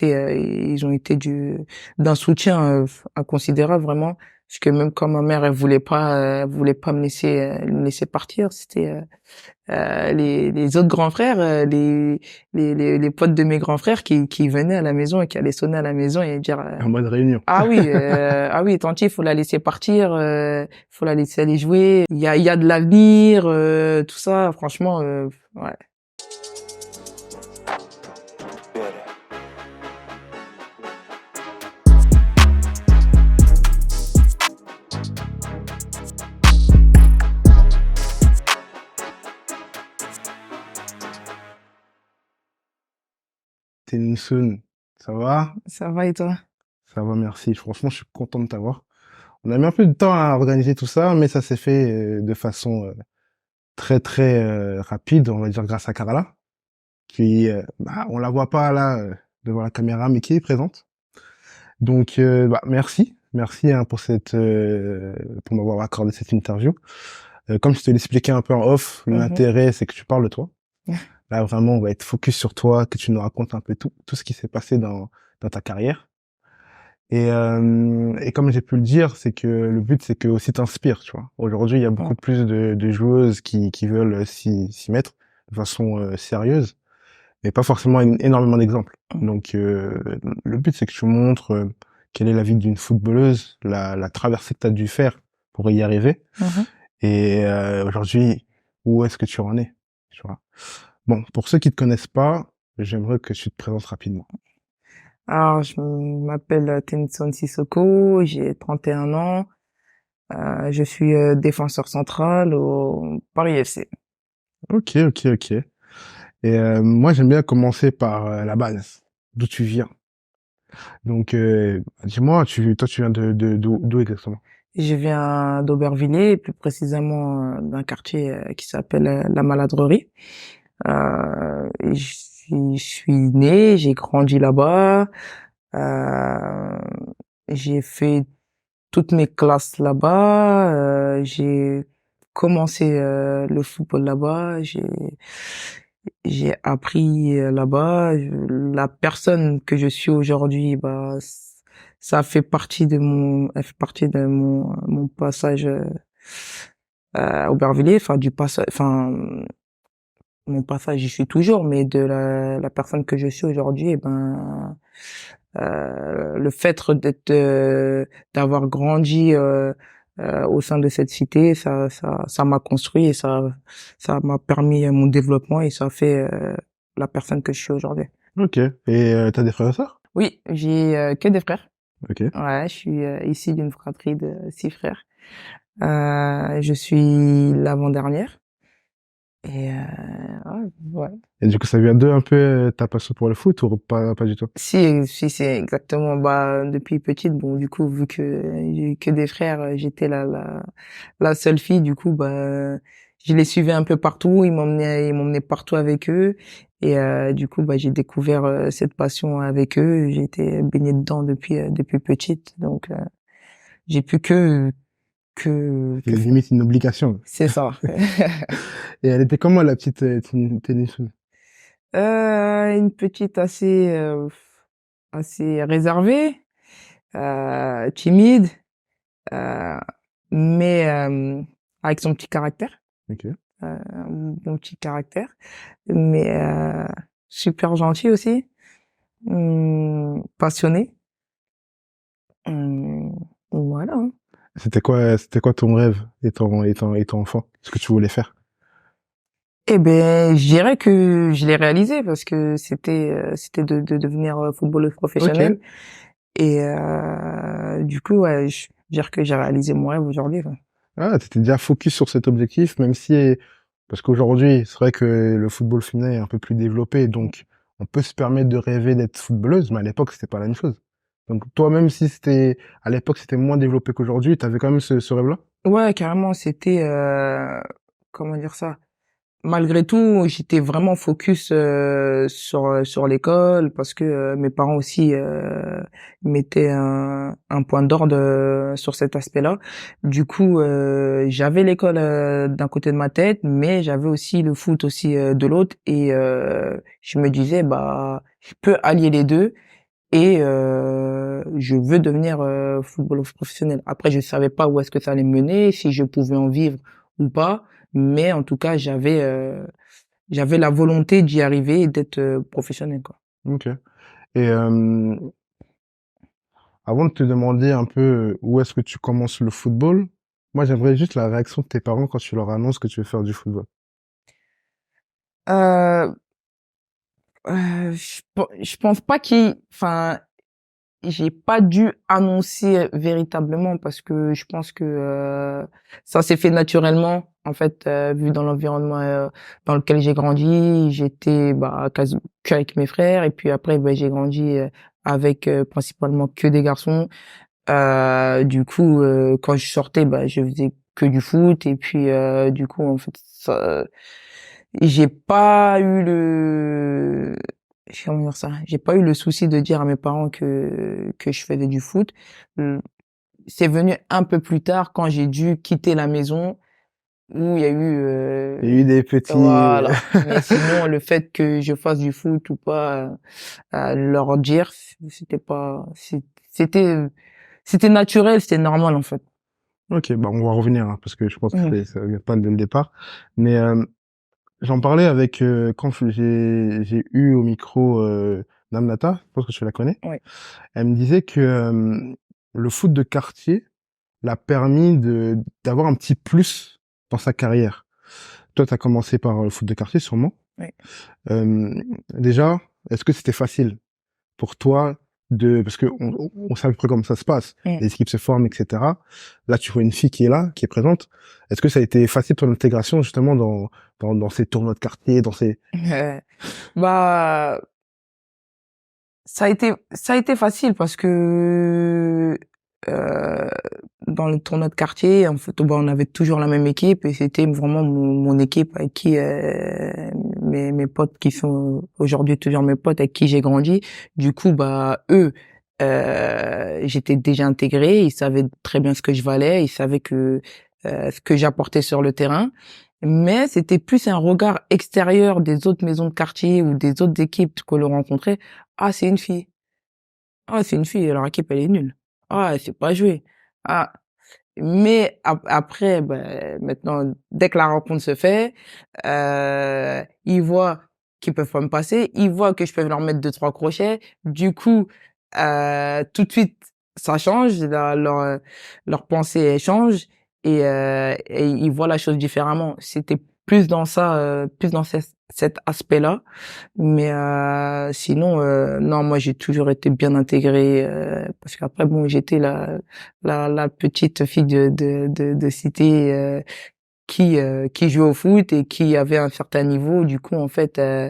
Et ils ont été d'un soutien inconsidérable vraiment, parce que même quand ma mère elle voulait pas me laisser partir, c'était les autres grands frères, les potes de mes grands frères qui venaient à la maison et qui allaient sonner à la maison et dire En mode réunion. ah oui, tanti, il faut la laisser partir, faut la laisser aller jouer, il y a de l'avenir, tout ça, franchement, ouais. Tennyson, ça va? Ça va et toi? Ça va, merci. Franchement, je suis content de t'avoir. On a mis un peu de temps à organiser tout ça, mais ça s'est fait de façon très très rapide, on va dire grâce à Carla, qui, on la voit pas là devant la caméra, mais qui est présente. Donc, merci, merci hein, pour pour m'avoir accordé cette interview. Comme je te l'expliquais un peu en off, Mhm. l'intérêt c'est que tu parles de toi. Là, vraiment, on va être focus sur toi, que tu nous racontes un peu tout ce qui s'est passé dans ta carrière. Et comme j'ai pu le dire, c'est que le but, c'est que aussi t'inspires, tu vois. Aujourd'hui, il y a beaucoup plus de joueuses qui veulent s'y mettre de façon sérieuse, mais pas forcément énormément d'exemples. Donc, le but, c'est que tu montres quelle est la vie d'une footballeuse, la traversée que tu as dû faire pour y arriver. Mhm. Et aujourd'hui, où est-ce que tu en es, tu vois. Bon, pour ceux qui te connaissent pas, j'aimerais que tu te présentes rapidement. Alors, je m'appelle Tennyson Sissoko, j'ai 31 ans, je suis défenseur central au Paris FC. Ok, ok, ok. Et moi, j'aime bien commencer par la base, d'où tu viens. Donc, dis-moi, toi, tu viens d'où exactement? Je viens d'Aubervilliers, plus précisément d'un quartier qui s'appelle la Maladrerie. Je suis né, j'ai grandi là-bas, euh, j'ai fait toutes mes classes là-bas, j'ai commencé le football là-bas, j'ai appris là-bas. La personne que je suis aujourd'hui, ça fait partie elle fait partie de mon passage à Aubervilliers, enfin du passage, enfin mon passage, j'y suis toujours, mais de la personne que je suis aujourd'hui, le fait d'avoir grandi au sein de cette cité, ça m'a construit et ça m'a permis mon développement et ça fait la personne que je suis aujourd'hui. Ok. Et t'as des frères et sœurs? Oui, j'ai que des frères. Ok. Ouais, je suis issue d'une fratrie de 6 frères. Je suis l'avant-dernière. Et ouais. Et du coup, ça vient d'eux un peu ta passion pour le foot ou pas du tout? Si, c'est exactement, depuis petite, bon, du coup, vu que j'ai eu que des frères, j'étais la seule fille, du coup, je les suivais un peu partout, ils m'emmenaient partout avec eux, et du coup, j'ai découvert cette passion avec eux, j'ai été baignée dedans depuis petite, donc j'ai pu C'est que faire. limite une obligation. C'est ça. Et elle était comment la petite Tennyson? Une petite assez réservée, timide, euh, mais avec son petit caractère, Ok. un bon petit caractère, mais super gentil aussi, passionné. Voilà, hein. C'était quoi ton rêve étant enfant? Ce que tu voulais faire? Eh ben, je dirais que je l'ai réalisé parce que c'était de devenir footballeuse Ok. professionnelle et du coup, ouais, je veux dire que j'ai réalisé mon rêve aujourd'hui, quoi. Ah, t'étais déjà focus sur cet objectif, même si, parce qu'aujourd'hui, c'est vrai que le football féminin est un peu plus développé, donc on peut se permettre de rêver d'être footballeuse, mais à l'époque, c'était pas la même chose. Donc toi, même si à l'époque, c'était moins développé qu'aujourd'hui, t'avais quand même ce rêve-là? Ouais, carrément, c'était comment dire ça? Malgré tout, j'étais vraiment focus sur l'école parce que mes parents aussi mettaient un point d'ordre sur cet aspect-là. Du coup, j'avais l'école d'un côté de ma tête, mais j'avais aussi le foot aussi de l'autre et je me disais je peux allier les deux et je veux devenir footballeur professionnel. Après, je savais pas où est-ce que ça allait me mener, si je pouvais en vivre ou pas, mais en tout cas, j'avais la volonté d'y arriver et d'être professionnel, quoi. Ok. Et avant de te demander un peu où est-ce que tu commences le football, moi j'aimerais juste la réaction de tes parents quand tu leur annonces que tu veux faire du football. Euh, je pense pas enfin, j'ai pas dû annoncer véritablement parce que je pense que ça s'est fait naturellement. En fait, vu dans l'environnement dans lequel j'ai grandi, j'étais quasi qu'avec mes frères et puis après j'ai grandi avec principalement que des garçons. Du coup, quand je sortais, je faisais que du foot et puis du coup en fait ça, j'ai pas eu le comment dire ça, j'ai pas eu le souci de dire à mes parents que je faisais du foot. Euh, C'est venu un peu plus tard quand j'ai dû quitter la maison où il y a eu Il y a eu des petits... voilà. Mais sinon le fait que je fasse du foot ou pas, leur dire, c'était pas, c'était c'était naturel, c'était normal en fait. Ok, bah on va revenir, hein, parce que je pense que Mhm. ça vient pas dès le départ. Mais j'en parlais avec... quand j'ai eu au micro Namnata, je pense que tu la connais. Ouais. Elle me disait que le foot de quartier l'a permis d'avoir un petit plus dans sa carrière. Toi, tu as commencé par le foot de quartier, sûrement. Ouais. Déjà, est-ce que c'était facile pour toi parce que on sait à peu près comment ça se passe. Mm. Les équipes se forment, etc. Là, tu vois une fille qui est là, qui est présente. Est-ce que ça a été facile ton intégration, justement, dans ces tournois de quartier, dans ces... Bah, ça a été facile parce que euh, dans le tournoi de quartier, en fait, on avait toujours la même équipe et c'était vraiment mon équipe avec qui mes potes qui sont aujourd'hui toujours mes potes avec qui j'ai grandi. Du coup, eux, j'étais déjà intégré, ils savaient très bien ce que je valais, ils savaient que ce que j'apportais sur le terrain. Mais c'était plus un regard extérieur des autres maisons de quartier ou des autres équipes que l'on rencontrait. Ah, c'est une fille. Ah, c'est une fille, leur équipe, elle est nulle. Ah, elle sait pas jouer. Ah. Mais après, maintenant, dès que la rencontre se fait, ils voient qu'ils peuvent pas me passer, ils voient que je peux leur mettre deux, trois crochets. Du coup, tout de suite, ça change, leur pensée elle change et ils voient la chose différemment. C'était plus dans ça, plus dans cet aspect-là. Mais sinon, non, moi j'ai toujours été bien intégrée parce qu'après bon, j'étais la petite fille de cité qui jouait au foot et qui avait un certain niveau. Du coup, en fait, euh,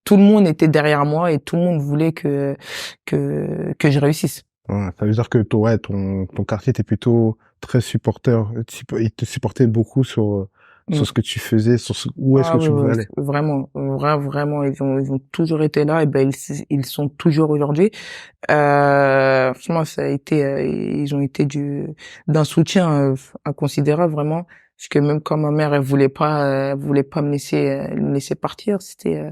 tout le monde était derrière moi et tout le monde voulait que je réussisse. Ouais, ça veut dire que ouais, ton quartier était plutôt très supporter. Il te supportait beaucoup sur Mm. ce que tu faisais, où est-ce que Ah oui, tu oui, pouvais oui, aller. vraiment, vraiment, ils ont toujours été là et ils sont toujours aujourd'hui. Franchement, ça a été, ils ont été d'un soutien inconsidérable vraiment, parce que même quand ma mère elle voulait pas me laisser partir, c'était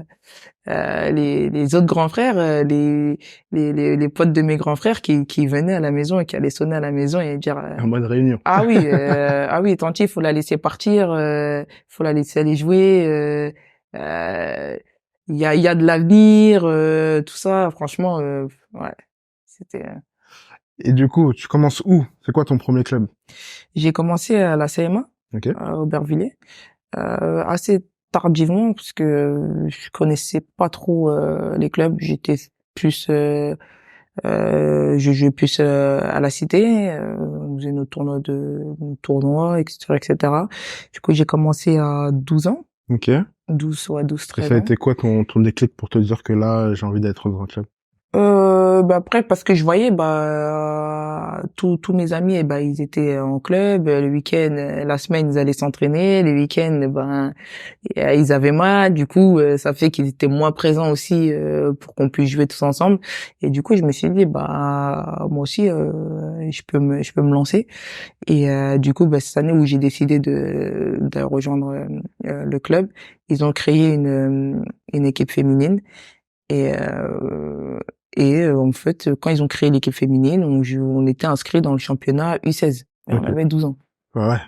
les autres grands frères, les potes de mes grands frères qui venaient à la maison et qui allaient sonner à la maison et dire En mode réunion. ah oui, tanti, faut la laisser partir, faut la laisser aller jouer. Euh, il y a de l'avenir, tout ça. Franchement, ouais, c'était. Et du coup, tu commences où? C'est quoi ton premier club? J'ai commencé à la CMA Ok. à Aubervilliers, assez tardivement parce que je connaissais pas trop les clubs. J'étais plus, je jouais plus à la cité. On faisait nos tournois, etc., etc. Du coup, j'ai commencé à 12 ans, Ok. Et 12, ça 13 a ans. été quoi ton déclic pour te dire que là, j'ai envie d'être dans un club? Après parce que je voyais tous mes amis ils étaient en club le week-end la semaine ils allaient s'entraîner les week-ends ils avaient mal du coup ça fait qu'ils étaient moins présents aussi pour qu'on puisse jouer tous ensemble et du coup je me suis dit moi aussi je peux me lancer et du coup cette année où j'ai décidé de rejoindre le club ils ont créé une équipe féminine et Et en fait, quand ils ont créé l'équipe féminine, on était inscrits dans le championnat U16. Et on Ok. avait 12 ans. Ouais, ouais.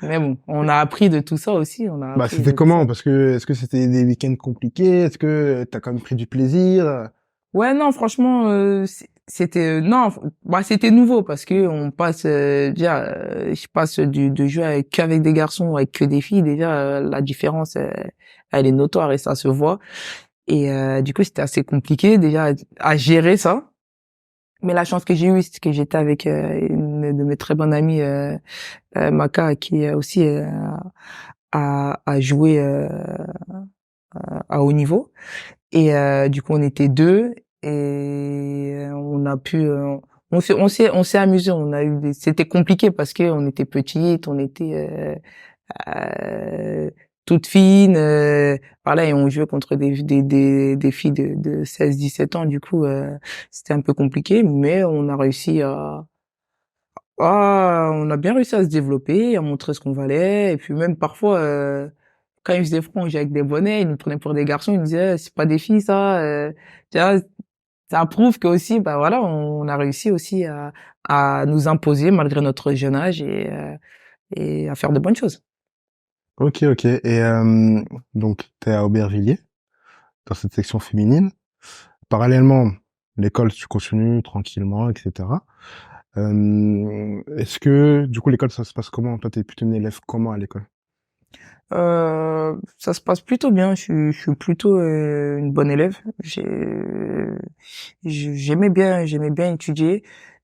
Mais bon, on a appris de tout ça aussi. On a Bah, appris c'était de tout ça. comment? Parce que, est-ce que c'était des week-ends compliqués? Est-ce que t'as quand même pris du plaisir? Ouais, non, franchement, c'était non, bah c'était nouveau parce que on passe déjà, je passe de jouer qu'avec des garçons, avec que des filles. Déjà, la différence, elle est notoire et ça se voit. Et du coup, c'était assez compliqué déjà à gérer ça. Mais la chance que j'ai eue, c'est que j'étais avec une de mes très bonnes amies, Maka, qui aussi a joué à haut niveau. Et du coup, on était deux et on a pu, on s'est amusé. C'était compliqué parce que on était petites, on était toutes fines, voilà, et on jouait contre des filles de 16-17 ans. Du coup, c'était un peu compliqué, mais on a bien réussi à se développer, à montrer ce qu'on valait. Et puis même parfois, quand ils faisaient froid, on jouait avec des bonnets, ils nous prenaient pour des garçons, ils nous disaient, c'est pas des filles, ça. Tu vois, ça prouve que aussi, bah voilà, on a réussi aussi à nous imposer malgré notre jeune âge et à faire de bonnes choses. Ok, ok. Et donc, t'es à Aubervilliers, dans cette section féminine. Parallèlement, l'école, tu continues tranquillement, etc. Est-ce que, du coup, l'école, ça se passe comment? Toi, t'es plutôt une élève comment à l'école? Ça se passe plutôt bien. Je suis plutôt une bonne élève. J'aimais bien étudier.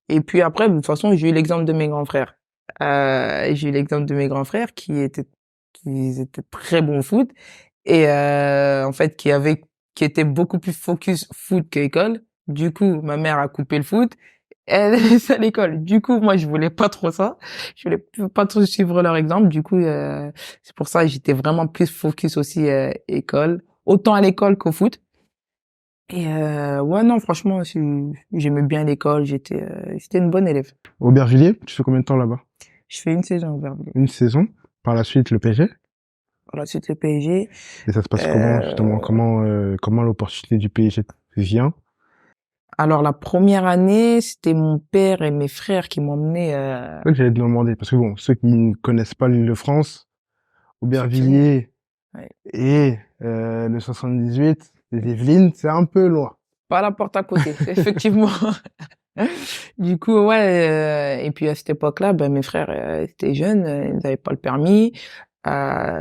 Et puis après, de toute façon, j'ai eu l'exemple de mes grands frères. J'ai eu l'exemple de mes grands frères qui étaient très bons au foot et en fait qui étaient beaucoup plus focus foot qu'école. Du coup, ma mère a coupé le foot. Elle est à l'école. Du coup, moi, je voulais pas trop ça. Je voulais pas trop suivre leur exemple. Du coup, c'est pour ça que j'étais vraiment plus focus aussi école, autant à l'école qu'au foot. Et ouais, non, franchement, j'aimais bien l'école. J'étais une bonne élève. Aubervilliers, tu fais combien de temps là-bas? Je fais une saison au Verviers. Une saison. Par la suite, le PSG. Par la suite, le PSG. Et ça se passe comment, justement? Euh, Comment l'opportunité du PSG vient? alors, la première année, c'était mon père et mes frères qui m'ont emmené C'est ça que j'allais te demander. Parce que bon, ceux qui ne connaissent pas l'Île-de-France, effectivement. Aubervilliers Ouais. et le 78, les Yvelines, c'est un peu loin. Pas la porte à côté, effectivement. Du coup, ouais, et puis à cette époque-là, ben mes frères étaient jeunes, ils n'avaient pas le permis.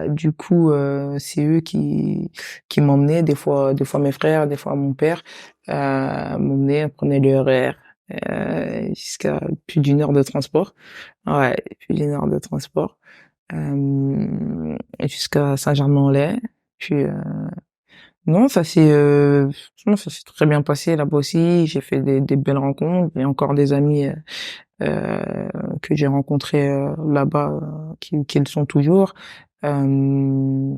Du coup, c'est eux qui m'emmenaient des fois mes frères, des fois mon père m'emmenaient, prenaient le RER jusqu'à plus d'une heure de transport. Ouais, plus d'une heure de transport jusqu'à Saint-Germain-en-Laye. Puis non, franchement, ça s'est très bien passé là-bas aussi. J'ai fait des belles rencontres. J'ai encore des amis que j'ai rencontrés là-bas qui le sont toujours. Euh,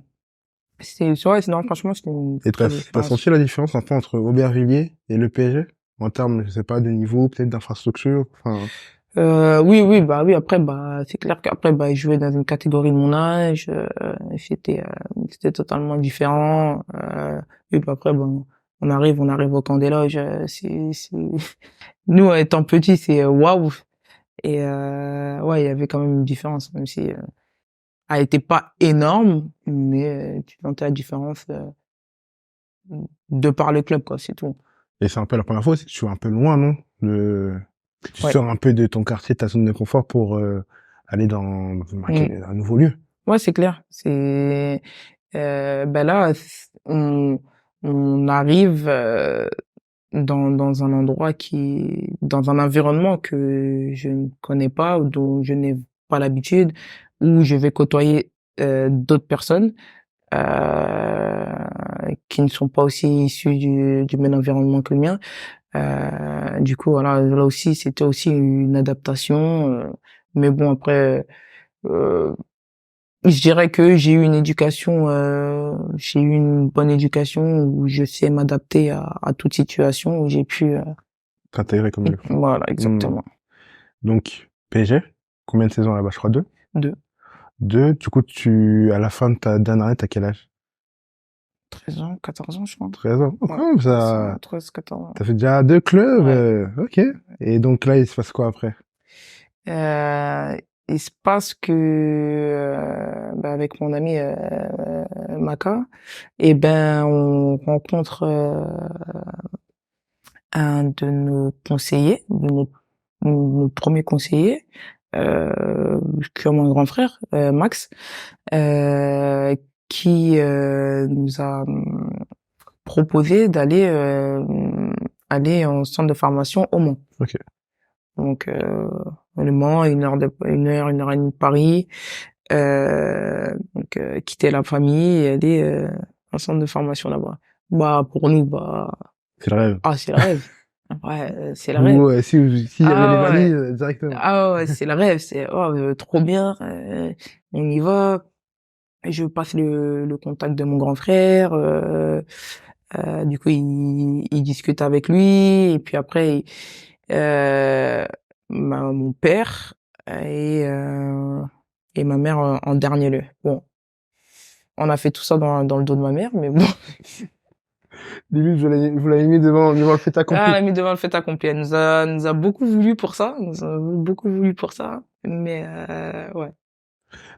ouais, non, franchement, c'était une Et très belle t'as expérience. senti la différence un peu entre Aubervilliers et le PSG? En termes, je sais pas, de niveau, peut-être d'infrastructure, enfin, Oui, oui, bah oui. Après, bah c'est clair qu'après, bah, je jouais dans une catégorie de mon âge. C'était totalement différent. Et puis après, bon, on arrive au camp des loges. Nous, étant petits, c'est waouh. Et ouais, il y avait quand même une différence, même si elle était pas énorme, mais tu sentais la différence de par le club, quoi, c'est tout. et c'est un peu la première fois aussi que tu es un peu loin, non? Que tu Ouais, sors un peu de ton quartier, de ta zone de confort pour aller dans mm. un nouveau lieu. Ouais, c'est clair. Ben là, on arrive dans un endroit dans un environnement que je ne connais pas, ou dont je n'ai pas l'habitude, où je vais côtoyer d'autres personnes qui ne sont pas aussi issus du même environnement que le mien. Du coup, voilà, là aussi, c'était aussi une adaptation. Mais bon, après, euh, je dirais que j'ai eu une bonne éducation où je sais m'adapter à toute situation où j'ai pu. T'intégrer comme il le faut. Voilà, Hmm. exactement. Donc, PSG, combien de saisons là-bas? Je crois deux. Deux. Deux, du coup, à la fin de ta dernière année, t'as quel âge? 13 ans, 14 ans, je crois. 13 ans. Oh, Ouais. quand même, ça, 13, 14 ans. t'as fait déjà 2 clubs, Ouais. ok. Et donc là, il se passe quoi après? Euh, il se passe que, bah, avec mon ami, Maka, et ben, on rencontre, un de nos conseillers, nos premiers conseillers, qui est mon grand frère, Max, euh, qui nous a proposé d'aller aller en centre de formation au Mans. Ok. Donc le Mans, une heure et demie de Paris. Donc quitter la famille et aller en centre de formation là-bas. Bah pour nous, bah C'est le rêve. ah c'est le rêve. Ouais, c'est le rêve. Vous, s'il y avait les Ah ouais. valises, directement. Ah ouais, c'est le rêve, c'est oh, trop bien, on y va. Je passe le contact de mon grand frère, du coup il discute avec lui et puis après mon père et euh, et ma mère en dernier lieu. Bon, on a fait tout ça dans le dos de ma mère, mais bon. Limite, vous l'avez mis devant le fait Ah, accompli. elle a mis devant le fait accompli. Elle nous a beaucoup voulu pour ça, elle nous a beaucoup voulu pour ça, mais ouais,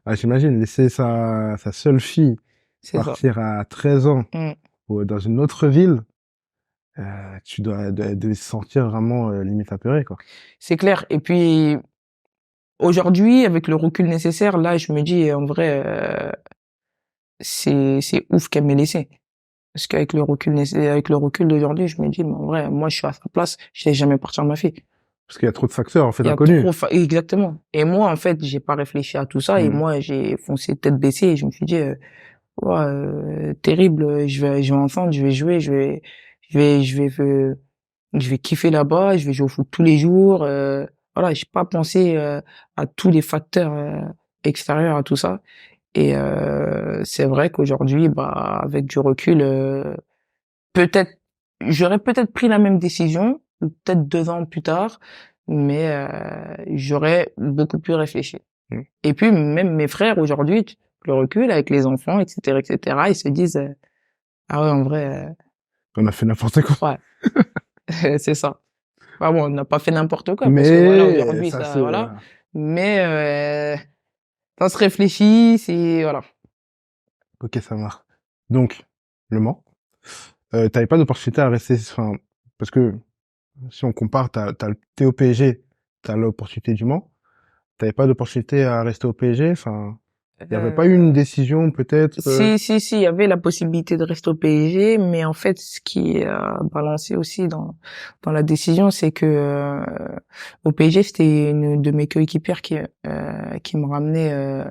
Ah, j'imagine, laisser sa seule fille c'est ça. partir à 13 ans Mm. dans une autre ville, tu devais se sentir vraiment limite apeuré, quoi. C'est clair. Et puis aujourd'hui, avec le recul nécessaire, là, je me dis en vrai, c'est ouf qu'elle m'ait laissé. Parce qu'avec avec le recul d'aujourd'hui, je me dis, mais en vrai, moi, je suis à sa place, je laisse jamais partir ma fille. Parce qu'il y a trop de facteurs, en fait, Il y a inconnus. exactement. Et moi, en fait, j'ai pas réfléchi à tout ça et Mm. moi, j'ai foncé tête baissée et je me suis dit, ouais, terrible, je vais entendre, je vais jouer, je vais kiffer là-bas, je vais jouer au foot tous les jours, voilà, j'ai pas pensé, à tous les facteurs, extérieurs à tout ça. Et c'est vrai qu'aujourd'hui, bah, avec du recul, peut-être, j'aurais peut-être pris la même décision, ou peut-être 2 ans plus tard, mais j'aurais beaucoup plus réfléchi. Mm. Et puis même mes frères aujourd'hui, le recul avec les enfants, etc., ils se disent ah ouais en vrai, On a fait n'importe quoi. ouais, c'est ça. Bah bon, on n'a pas fait n'importe quoi parce que voilà Mais aujourd'hui ça ça voilà, voilà. mais ça se réfléchit, c'est voilà. Ok, ça marche. Donc, Le Mans. T'avais pas d'opportunité à rester, enfin, parce que si on compare, t'es au PSG, t'as l'opportunité du Mans. T'avais pas d'opportunité à rester au PSG, enfin, il y avait pas eu une Euh, décision peut-être. si, il y avait la possibilité de rester au PSG, mais en fait, ce qui a balancé aussi dans la décision, c'est que au PSG, c'était une de mes coéquipières qui me ramenait,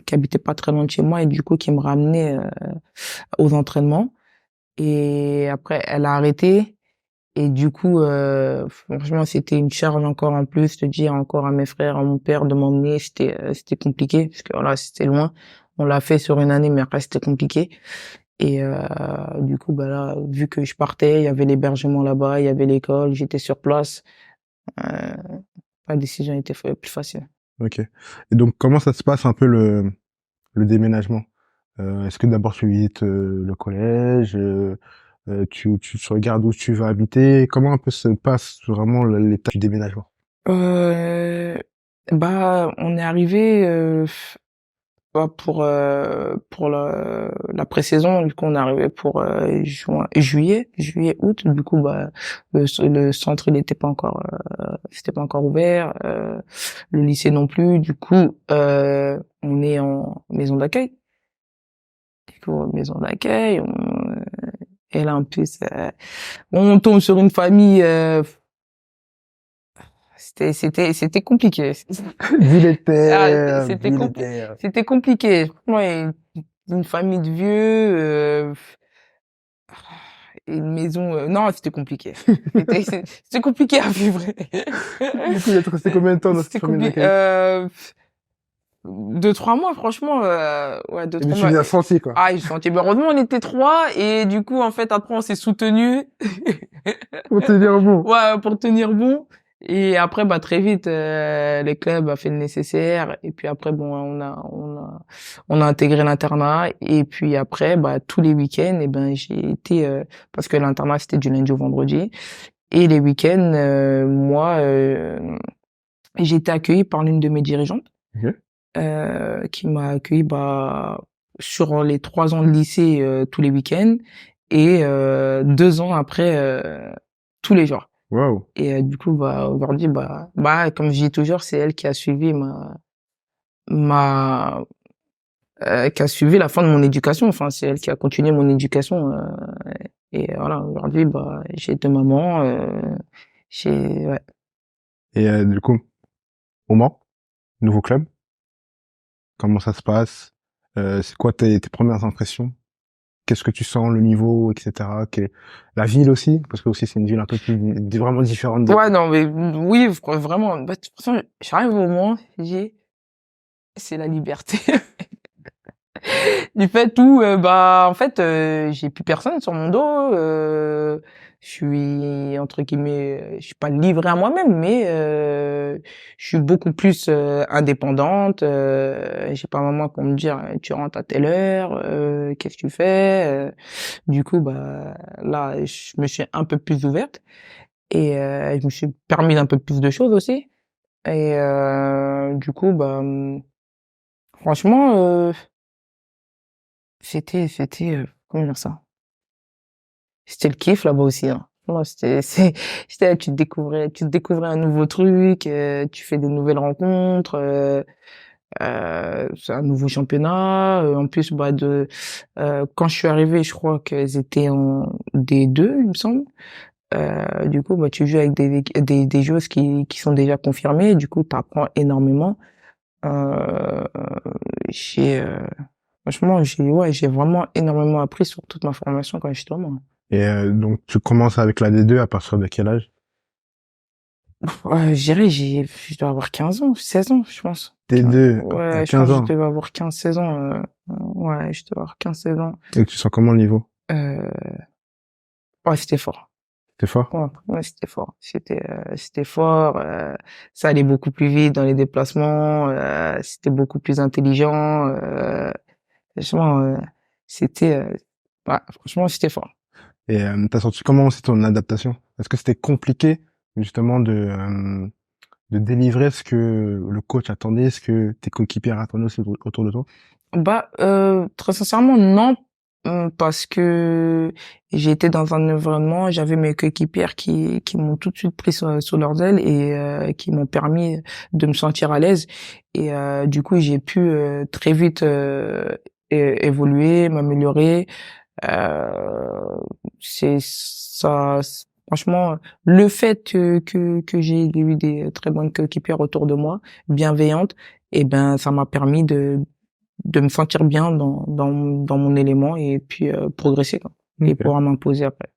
qui habitait pas très loin de chez moi et du coup qui me ramenait aux entraînements. Et après, elle a arrêté. Et du coup, franchement, c'était une charge encore en plus de dire encore à mes frères, à mon père de m'emmener. C'était compliqué parce que voilà, c'était loin. On l'a fait sur une année, mais après c'était compliqué. Et du coup, bah là, vu que je partais, il y avait l'hébergement là-bas, il y avait l'école, j'étais sur place. Euh, la décision était plus facile. Ok. Et donc, comment ça se passe un peu le déménagement? Est-ce que d'abord tu visites le collège, tu regardes où tu vas habiter? Comment un peu se passe vraiment l'étape du déménagement? Euh, bah, on est arrivé. Bah, pour la pré-saison, du coup on est arrivé pour juillet août, du coup bah le centre il n'était pas encore c'était pas encore ouvert, le lycée non plus, du coup on est en maison d'accueil, du coup maison d'accueil, et là en plus on tombe sur une famille, c'était compliqué. Ah, Délétère, c'était délétère. c'était compliqué. Ouais, une famille de vieux, une maison. Non, c'était compliqué. C'était compliqué à vivre. Du coup, il a te resté combien de temps dans cette C'était famille compliqué. d'accueil? 2, 3 mois, franchement. Ouais, deux, Et trois tu mois. l'as senti, quoi. Ah, ils sont senti. Mais heureusement, on était trois et du coup, en fait, après, on s'est soutenus. Pour te dire bon. Ouais, pour tenir bon. Et après, bah, très vite, le club a fait le nécessaire. Et puis après, bon, on a intégré l'internat. Et puis après, bah, tous les week-ends, et ben, j'ai été, parce que l'internat, c'était du lundi au vendredi. Et les week-ends, moi, j'ai été accueilli par l'une de mes dirigeantes, Ok. qui m'a accueilli, bah, sur les 3 ans de lycée, tous les week-ends. Et 2 ans après, tous les jours. Waouh. Et du coup, bah, aujourd'hui, bah, comme je dis toujours, c'est elle qui a suivi ma, qui a suivi la fin de mon éducation. Enfin, c'est elle qui a continué mon éducation. Et voilà, aujourd'hui, bah, j'ai 2 mamans. Ouais. Et du coup, au Mans, nouveau club, comment ça se passe? C'est quoi tes premières impressions? Qu'est-ce que tu sens, le niveau, etc. La ville aussi, parce que aussi c'est une ville un peu plus vraiment différente de. Ouais, non, mais oui, vraiment. Bah, de toute façon, j'arrive au moment, c'est la liberté. Du fait où, bah, en fait, j'ai plus personne sur mon dos. Je suis entre guillemets, je suis pas livrée à moi-même, mais je suis beaucoup plus indépendante. J'ai pas maman pour me dire tu rentres à telle heure, qu'est-ce que tu fais. Du coup, bah là, je me suis un peu plus ouverte et je me suis permis un peu plus de choses aussi. Et du coup, bah franchement, comment dire ça? C'était le kiff là-bas aussi, hein. Moi, tu découvrais un nouveau truc, tu fais des nouvelles rencontres, c'est un nouveau championnat. En plus, bah, quand je suis arrivé, je crois qu'ils étaient en D2, il me semble. Du coup, bah, tu joues avec des joueuses qui sont déjà confirmées. Du coup, t'apprends énormément. Euh, j'ai, franchement, j'ai vraiment énormément appris sur toute ma formation quand j'étais au Mans. Et donc tu commences avec la D2 à partir de quel âge? Je dirais, je dois avoir 15 ans, 16 ans, je pense. D2 à Ouais, je pense 15 que je ans. devais avoir 15, 16 ans. Ouais, je devais avoir 15, 16 ans. Et tu sens comment le niveau? Euh, ouais, c'était fort. T'es fort? Ouais, ouais, c'était fort. C'était fort. Ça allait beaucoup plus vite dans les déplacements. C'était beaucoup plus intelligent. Franchement, c'était, ouais, franchement, c'était fort. Et t'as senti comment aussi ton adaptation? Est-ce que c'était compliqué justement de délivrer ce que le coach attendait, ce que tes coéquipiers attendaient aussi autour de toi? Bah, très sincèrement, non, parce que j'ai été dans un environnement, j'avais mes coéquipières qui m'ont tout de suite pris sur leurs ailes et qui m'ont permis de me sentir à l'aise. Et du coup, j'ai pu très vite évoluer, m'améliorer. Euh, c'est ça. Franchement, le fait que j'ai eu des très bonnes coéquipières autour de moi, bienveillantes, et ben, ça m'a permis de me sentir bien dans mon élément et puis progresser quoi, et Ok. pouvoir m'imposer après.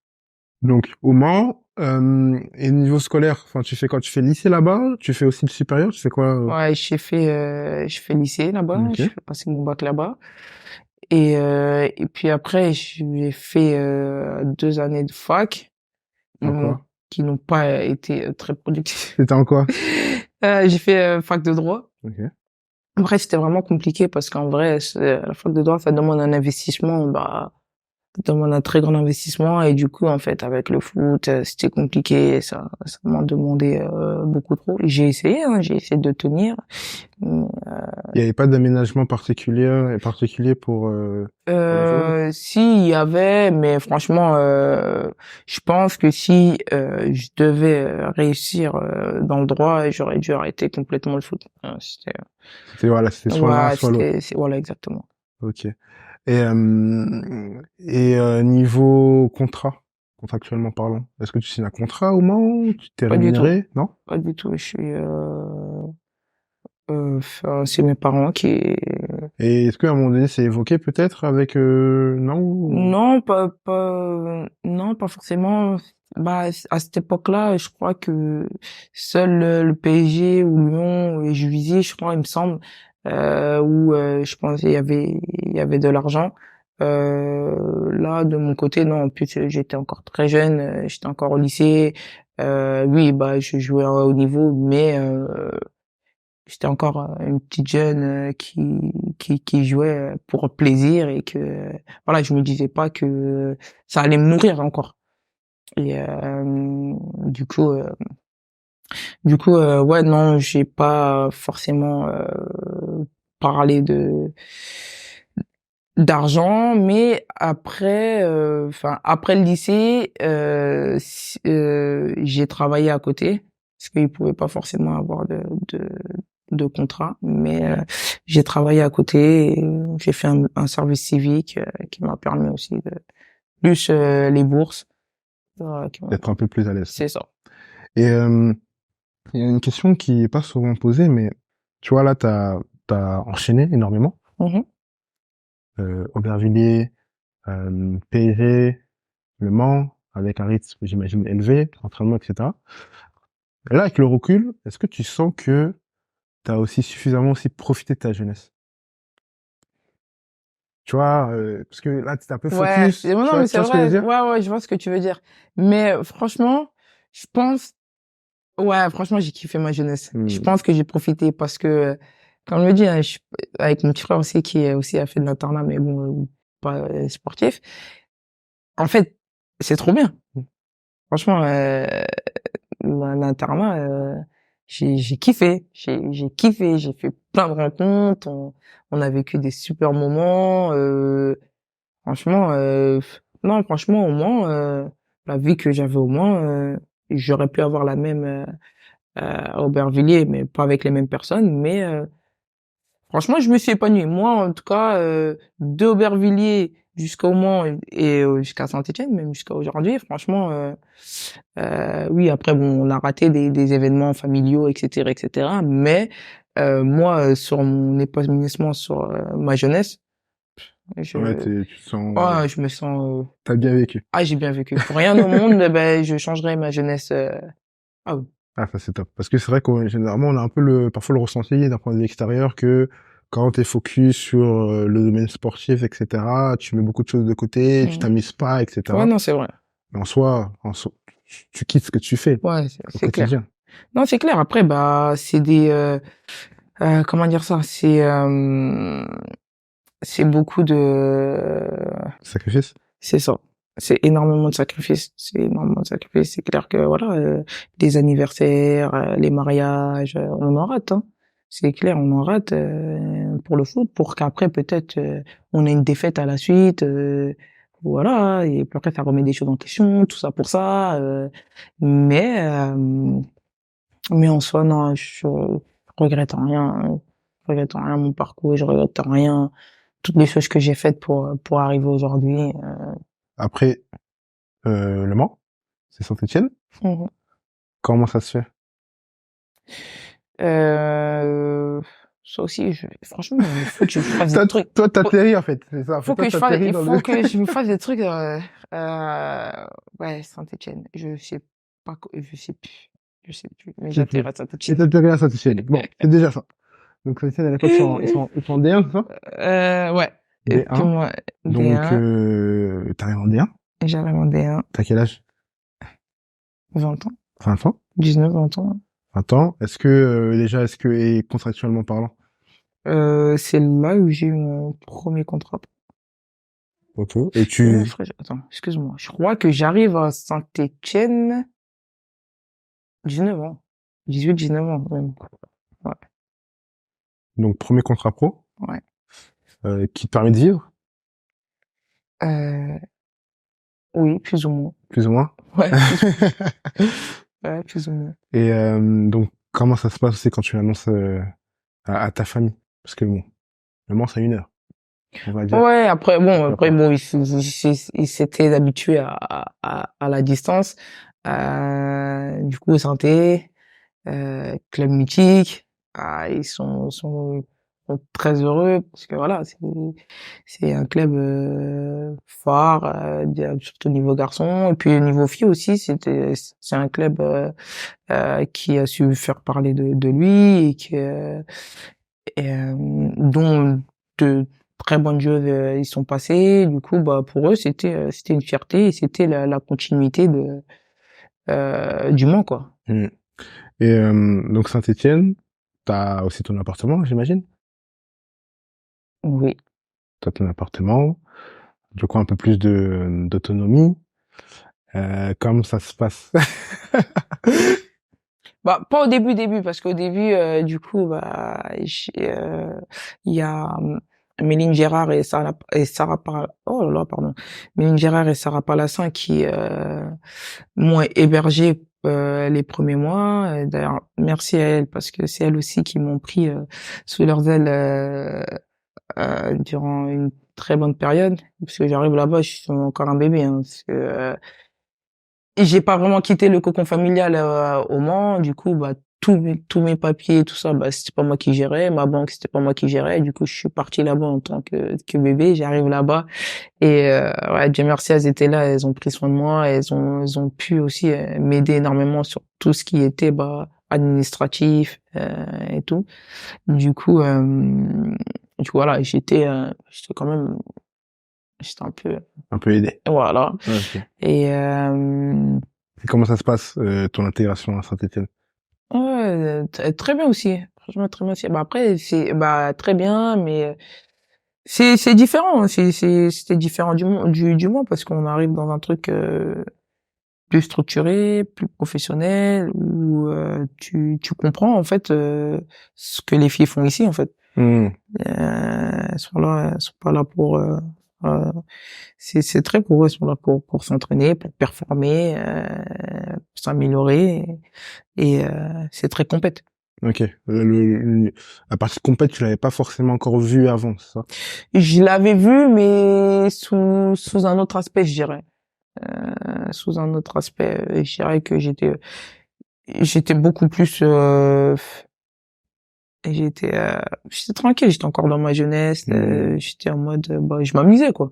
Donc au Mans, et niveau scolaire, enfin tu fais quoi? Tu fais lycée là-bas? Tu fais aussi le supérieur? Tu fais quoi? Ouais, j'ai fait lycée là-bas, Ok. j'ai passé mon bac là-bas et puis après j'ai fait 2 années de fac En bon, quoi? qui n'ont pas été très productives. C'était en quoi? J'ai fait fac de droit. Ok. Après c'était vraiment compliqué parce qu'en vrai la fac de droit ça demande un investissement bah demande un très grand investissement et du coup en fait avec le foot c'était compliqué, ça m'a demandé beaucoup trop. J'ai essayé, hein, j'ai essayé de tenir. Mais, Il n'y avait pas d'aménagement particulier pour la joueuse? si il y avait, mais franchement je pense que si je devais réussir dans le droit, j'aurais dû arrêter complètement le foot. C'était soit l'un, soit l'autre. Voilà exactement. Ok. Et niveau contractuellement parlant, est-ce que tu signes un contrat au Mans? Tu t'es Pas du tout, rémunéré? Non? pas du tout. Je suis c'est mes parents qui Et est-ce qu'à un moment donné, c'est évoqué peut-être avec non? non non pas forcément. Bah à cette époque-là je crois que seul le PSG ou Lyon et Juvisy je crois il me semble où je pense il y avait de l'argent. Là de mon côté non, en plus j'étais encore très jeune, j'étais encore au lycée. Oui, bah, je jouais à haut niveau, mais j'étais encore une petite jeune qui jouait pour plaisir et que voilà, je me disais pas que ça allait me nourrir encore. Et du coup, ouais, non, j'ai pas forcément parlé de d'argent, mais après, enfin après le lycée, j'ai travaillé à côté parce qu'ils pouvaient pas forcément avoir de contrat, mais j'ai travaillé à côté, et j'ai fait un service civique qui m'a permis aussi de plus les bourses, D'être un peu plus à l'aise. c'est ça. Et il y a une question qui est pas souvent posée, mais tu vois là, t'as enchaîné énormément. Mhm. Aubervilliers, PSG, Le Mans, avec un rythme, j'imagine, élevé, entraînement, etc. Et là, avec le recul, est-ce que tu sens que t'as aussi suffisamment aussi profité de ta jeunesse? Tu vois, parce que là, t'es un peu Ouais, focus, non, mais tu c'est vois ce que je veux vrai. dire? Ouais, ouais, je vois ce que tu veux dire. Mais franchement, je pense, ouais, franchement, j'ai kiffé ma jeunesse. Je Hmm. pense que j'ai profité parce que, comme je le dis, hein, avec mon petit frère aussi qui aussi a fait de l'internat, mais bon, pas sportif. En fait, c'est trop bien. Franchement, l'internat, j'ai kiffé. J'ai kiffé. J'ai fait plein de rencontres. On a vécu des super moments. Franchement, non, franchement, au moins, la vie que j'avais au moins, j'aurais pu avoir la même à Aubervilliers, mais pas avec les mêmes personnes. Mais franchement, je me suis épanoui. Moi, en tout cas, de Aubervilliers jusqu'au Mans et jusqu'à Saint-Étienne, même jusqu'à aujourd'hui, franchement, oui. Après, bon, on a raté des événements familiaux, etc., etc. Mais moi, sur mon épanouissement, sur ma jeunesse, Ouais, je, tu te sens, oh, je me sens t'as bien vécu. ah, j'ai bien vécu. Pour rien au monde, ben, je changerais ma jeunesse. Ah oui. Ah, ça c'est top. Parce que c'est vrai qu'on généralement on a un peu parfois le ressenti d'un point de vue extérieur que quand t'es focus sur le domaine sportif, etc., tu mets beaucoup de choses de côté, tu Mhm. t'amuses pas, Ouais, etc. non, c'est vrai. Mais en soi, tu kiffes ce que tu fais Ouais, au c'est clair. quotidien. Non, c'est clair. Après, bah, c'est des, comment dire ça? C'est beaucoup de, Sacrifice. c'est ça. C'est énormément de sacrifices. C'est énormément de sacrifices. C'est clair que voilà, les anniversaires, les mariages, on en rate. Hein. C'est clair, on en rate pour le foot, pour qu'après peut-être on ait une défaite à la suite. Voilà, et puis après ça remet des choses en question, tout ça pour ça. Mais en soi, non, je regrette rien. Je regrette rien mon parcours, je regrette rien toutes les choses que j'ai faites pour arriver aujourd'hui. Après Le Mans, c'est Saint-Étienne. Mhm. Comment ça se fait? Euh, Ça aussi, franchement, il faut que je fasse des trucs. Toi, Faut, t'atterris en fait. C'est ça. En fait, faut toi, que je fasse, t'atterris il dans faut le. que je me fasse des trucs. Ouais, Saint-Étienne. Je sais pas, je sais plus, mais Je sais plus. j'atterris à Et Saint-Étienne. t'atterris à Saint-Étienne. Bon, c'est déjà ça. Donc Saint-Étienne à l'époque ils sont en D1, c'est ça? Ouais. Et puis D1. moi, Donc D1, t'arrives en D1. j'avais mon D1, T'as quel âge? 20 ans, 20 ans? 19, 20 ans. 20 ans. Est-ce que, et contractuellement parlant? C'est là où j'ai eu mon premier contrat. Ok. Et tu, Attends, excuse-moi. Je crois que j'arrive à Saint-Étienne 19 ans. 18, 19 ans, même. Ouais, donc premier contrat pro, ouais. qui te permet de vivre, Euh, oui, plus ou moins. plus ou moins. Ouais, ouais, plus ou moins. Et donc comment ça se passe c'est quand tu l'annonces à ta famille? Parce que bon, le Mans c'est 1 heure, on va dire. Ouais, Tu vas pas. bon, il s'était habitué à la distance. Du coup, santé, club mythique, sont très heureux parce que voilà, c'est un club phare, surtout niveau garçon et puis niveau filles aussi. C'est un club qui a su faire parler de lui et dont de très bonnes choses ils sont passées. Du coup, bah pour eux, c'était une fierté et c'était la continuité du Mans, quoi. Mm. Et donc Saint-Étienne, t'as aussi ton appartement, j'imagine. Oui. T'as ton appartement, du coup un peu plus de d'autonomie. Comment ça se passe? Bah, pas au début, parce qu'au début, du coup, bah, il y a Méline Gérard et oh là là, pardon. Méline Gérard et Sarah Palassin qui m'ont hébergé les premiers mois. D'ailleurs, merci à elles parce que c'est elles aussi qui m'ont pris sous leurs ailes durant une très bonne période. Parce que j'arrive là-bas, je suis encore un bébé. Hein, parce que et j'ai pas vraiment quitté le cocon familial au Mans. Du coup, bah tous mes papiers, tout ça, bah c'était pas moi qui gérais. Ma banque, c'était pas moi qui gérais. Du coup, je suis parti là-bas en tant que bébé. J'arrive là-bas et ouais, Dieu merci, elles étaient là. Elles ont pris soin de moi. Elles ont pu aussi m'aider énormément sur tout ce qui était bah administratif et tout. Du coup, voilà, j'étais quand même, j'étais un peu, Un peu aidé. voilà. Ok. Et Et comment ça se passe, ton intégration à Saint-Étienne? ouais, très bien aussi. Franchement, très bien aussi. Bah après, c'est bah très bien, mais c'est différent. C'était différent du moins parce qu'on arrive dans un truc plus structuré, plus professionnel, où tu comprends en fait ce que les filles font ici en fait. Hmm. Elles sont pas là pour euh, c'est très pour eux, elles sont là pour s'entraîner, pour performer, pour s'améliorer et c'est très compète. Ok. La partie compète, tu l'avais pas forcément encore vue avant, c'est ça? Je l'avais vu mais sous un autre aspect, je dirais. Sous un autre aspect, je dirais que j'étais beaucoup plus j'étais tranquille, j'étais encore dans ma jeunesse, Hmm. j'étais en mode bah je m'amusais quoi.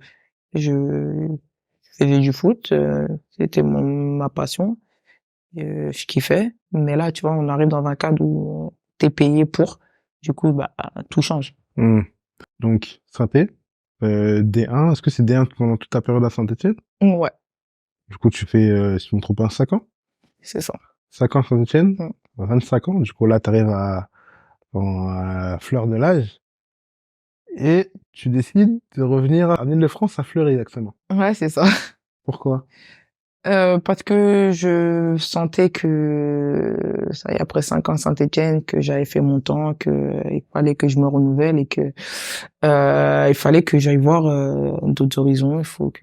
Je faisais du foot, c'était ma passion, je kiffais. Mais là, tu vois, on arrive dans un cadre où t'es payé pour, du coup, bah tout change. Hmm. Donc, Saint-Étienne, D1, est-ce que c'est D1 pendant toute ta période à Saint-Étienne? Ouais, Du coup, tu fais, si je me trompe pas, 5 ans? c'est ça. 5 ans à Saint-Étienne? Mm. 25 ans. Du coup, là, t'arrives à la fleur de l'âge. Et tu décides de revenir en Île-de-France à Fleury, exactement. Ouais, c'est ça. Pourquoi? Parce que je sentais que ça y est, après 5 ans à Saint-Étienne, que j'avais fait mon temps, que il fallait que je me renouvelle et que il fallait que j'aille voir d'autres horizons.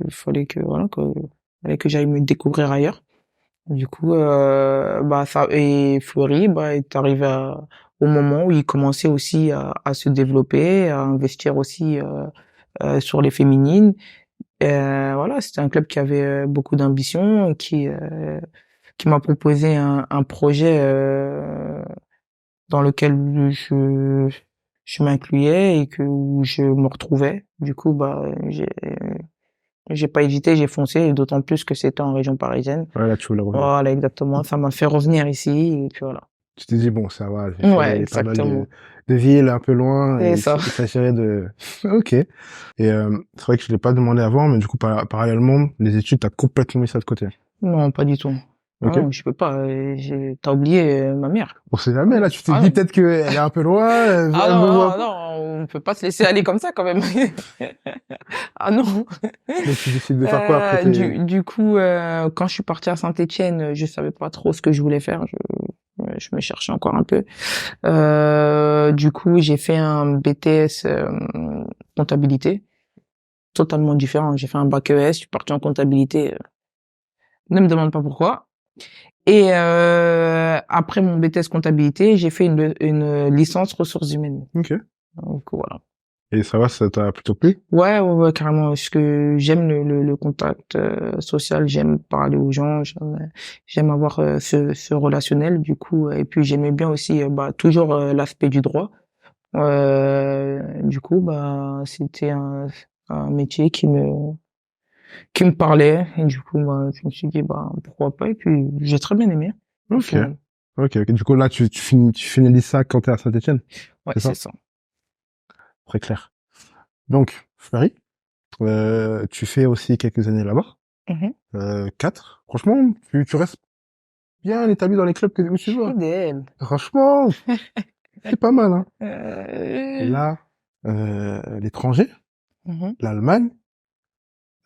Fallait que voilà, fallait que j'aille me découvrir ailleurs. Du coup, bah ça et Fleury, bah est arrivé au moment où il commençait aussi à se développer, à investir aussi sur les féminines. Voilà, c'était un club qui avait beaucoup d'ambition, et qui m'a proposé un projet dans lequel je m'incluais et que où je me retrouvais. Du coup, bah j'ai pas hésité, j'ai foncé, et d'autant plus que c'était en région parisienne. Ouais, là, tu voulais revenir. Voilà, exactement. Ça m'a fait revenir ici, et puis voilà. Tu t'es dit, bon, ça va, j'ai Ouais, fait pas mal exactement. de villes un peu loin C'est et ça. il s'agirait de... Ok. Et c'est vrai que je l'ai pas demandé avant, mais du coup, parallèlement, les études, t'as complètement mis ça de côté. Non, pas du tout. Ah Ok. non, je peux pas. T'as oublié ma mère. On sait Ah jamais, là, non. tu t'es Ah dit non. peut-être qu'elle est un peu loin, Ah elle non, me voit non, pas. non, on peut pas se laisser aller comme ça quand même. Ah non. Donc tu décides de faire quoi après tes... Du coup, quand je suis partie à Saint-Étienne, je savais pas trop ce que je voulais faire. Je me cherchais encore un peu. Du coup, j'ai fait un BTS comptabilité, totalement différent. J'ai fait un bac ES, je suis parti en comptabilité. Ne me demande pas pourquoi. Et après mon BTS comptabilité, j'ai fait une licence ressources humaines. Ok. Donc voilà. Et ça va, ça t'a plutôt plu? Ouais, carrément. Parce que j'aime le contact social, j'aime parler aux gens, j'aime avoir ce relationnel. Du coup, et puis j'aimais bien aussi, bah toujours l'aspect du droit. Du coup, bah c'était un métier qui me parlait. Et du coup, bah je me suis dit, bah pourquoi pas. Et puis j'ai très bien aimé au Ok. final. Ok. Du coup, là, tu finalises ça quand t'es à Saint-Étienne, Ouais, c'est c'est ça? ça. Très clair. Donc, Fleury, tu fais aussi quelques années là-bas. Mhm. 4. Franchement, tu restes bien établi dans les clubs où tu joues. Fidèle. Franchement, c'est pas mal, hein. Et Euh... là, l'étranger, mhm. l'Allemagne,